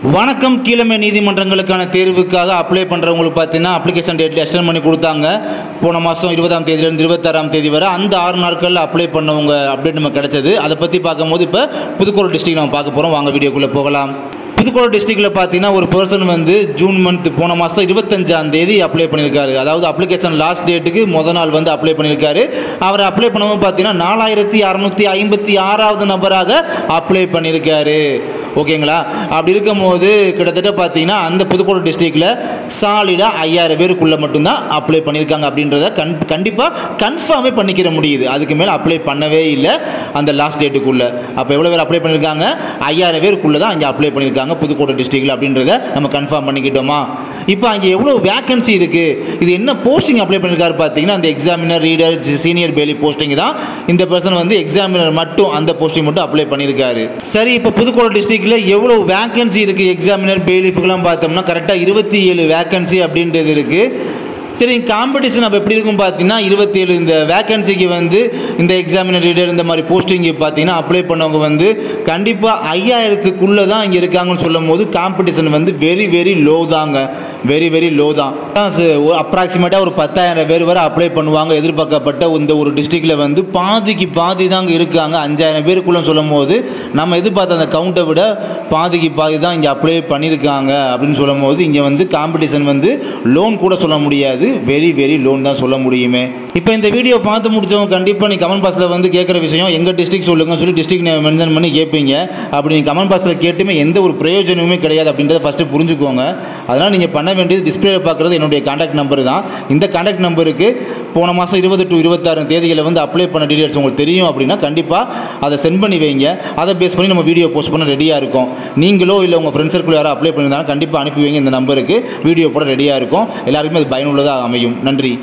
வணக்கம். கீழமை நீதிமன்றங்களுக்கான தேர்வுக்காக அப்ளை பண்ணுறவங்களுக்கு பார்த்தீங்கன்னா அப்ளிகேஷன் டேட்டில் எக்ஸ்டெண்ட் பண்ணி கொடுத்தாங்க. போன மாதம் 20ஆம் தேதியிலேருந்து 26ஆம் தேதி வரை அந்த 6 நாட்களில் அப்ளை பண்ணவங்க அப்டேட் நமக்கு கிடச்சது. அதை பற்றி பார்க்கும்போது இப்போ புதுக்கோட்டை டிஸ்ட்ரிக்ட் நம்ம பார்க்க போகிறோம். வாங்க வீடியோக்குள்ளே போகலாம். புதுக்கோட்டை டிஸ்ட்ரிக்டில் பார்த்தீங்கன்னா ஒரு பர்சன் வந்து ஜூன் மந்த் போன மாதம் 25ஆம் தேதி அப்ளை பண்ணியிருக்காரு. அதாவது அப்ளிகேஷன் லாஸ்ட் டேட்டுக்கு முதல் நாள் வந்து அப்ளை பண்ணியிருக்காரு. அவர் அப்ளை பண்ணும்போது பார்த்தீங்கன்னா 4656வது நபராக அப்ளை பண்ணியிருக்காரு. ஓகேங்களா? அப்படி இருக்கும்போது கிட்டத்தட்ட பார்த்தீங்கன்னா அந்த புதுக்கோட்டை டிஸ்ட்ரிக்டில் சாலிடாக 5000 பேருக்குள்ளே மட்டும்தான் அப்ளை பண்ணியிருக்காங்க அப்படின்றத கண்டிப்பாக கன்ஃபார்மே பண்ணிக்கிற முடியுது. அதுக்கு மேலே அப்ளை பண்ணவே இல்லை அந்த லாஸ்ட் டேட்டுக்குள்ளே. அப்போ எவ்வளோ பேர் அப்ளை பண்ணியிருக்காங்க? 5000 பேருக்குள்ளே தான் அங்கே அப்ளை பண்ணியிருக்காங்க புதுக்கோட்டை டிஸ்ட்ரிக்டில் அப்படின்றத நம்ம கன்ஃபார்ம் பண்ணிக்கிட்டோமா? இப்போ அங்கே எவ்வளோ வேக்கன்சி இருக்குது, இது என்ன போஸ்டிங் அப்ளை பண்ணியிருக்காரு பார்த்தீங்கன்னா அந்த examiner, reader, senior Bali posting தான். இந்த பர்சன் வந்து எக்ஸாமினர் மட்டும் அந்த போஸ்டிங் மட்டும் அப்ளை பண்ணியிருக்காரு. சரி, இப்போ புதுக்கோட்டை டிஸ்ட்ரிக்டில் எவ்வளோ வேக்கன்சி இருக்குது எக்ஸாமினர் பேலிஃபுக்கெல்லாம் பார்த்தோம்னா கரெக்டாக 27 வேக்கன்சி அப்படின்றது இருக்குது. சரி, காம்படிஷன் அப்போ எப்படி இருக்கும் பார்த்தீங்கன்னா 27 இந்த வேக்கன்சிக்கு வந்து இந்த எக்ஸாமினர், ரீடர் இந்த மாதிரி போஸ்டிங்கு பார்த்தீங்கன்னா அப்ளை பண்ணவங்க வந்து கண்டிப்பாக 5000க்குள்ளே தான் இங்கே இருக்காங்கன்னு சொல்லும் போது காம்படிஷன் வந்து வெரி லோ தாங்க. வெரி லோ தான். அப்ராக்சிமேட்டாக ஒரு 10,000 பேர் வரை அப்ளை பண்ணுவாங்க எதிர்பார்க்கப்பட்ட இந்த ஒரு டிஸ்ட்ரிக்டில் வந்து பாதிக்கு பாதி தாங்க இருக்காங்க. 5000 பேருக்குள்ளே சொல்லும் போது நம்ம எதிர்பார்த்த அந்த கவுண்டை விட பாதிக்கு பாதி தான் இங்கே அப்ளை பண்ணியிருக்காங்க அப்படின்னு சொல்லும் போது இங்கே வந்து காம்படிஷன் வந்து லோன் கூட சொல்ல முடியாது, வெரி லோன் தான் சொல்ல முடியுமே. இப்போ இந்த வீடியோ பார்த்து முடிச்சவங்க கண்டிப்பாக நீ கமெண்ட் பாக்ஸில் வந்து கேட்குற விஷயம் எங்கள் டிஸ்ட்ரிக்ட் சொல்லுங்கன்னு சொல்லி டிஸ்ட்ரிக்ட் மென்ஷன் பண்ணி கேட்பீங்க. அப்படி நீங்கள் கமெண்ட் பாக்ஸில் கேட்டுமே எந்த ஒரு பிரயோஜனமுமே கிடையாது அப்படின்றத ஃபஸ்ட்டு புரிஞ்சுக்கோங்க. அதனால் நீங்கள் பண்ண வேண்டியது டிஸ்பிளேல பார்க்குறது என்னுடைய கான்டாக்ட் நம்பர் தான். இந்த கான்டாக்ட் நம்பருக்கு போன மாதம் 20 to 26 தேதிகளை வந்து அப்ளை பண்ண டீடைல்ஸ் உங்களுக்கு தெரியும் அப்படின்னா கண்டிப்பாக அதை சென்ட் பண்ணி வைங்க. அதை பேஸ் பண்ணி நம்ம வீடியோ போஸ்ட் பண்ண ரெடியாக இருக்கும். நீங்களோ இல்லை உங்கள் ஃப்ரெண்ட்ஸ் சர்க்கிள் யாரோ அப்ளை பண்ணியிருந்தாலும் கண்டிப்பாக அனுப்பி வைங்க. இந்த நம்பருக்கு வீடியோ போட ரெடியாக இருக்கும். எல்லாருக்குமே அது பயனுள்ளதாக அமையும். நன்றி.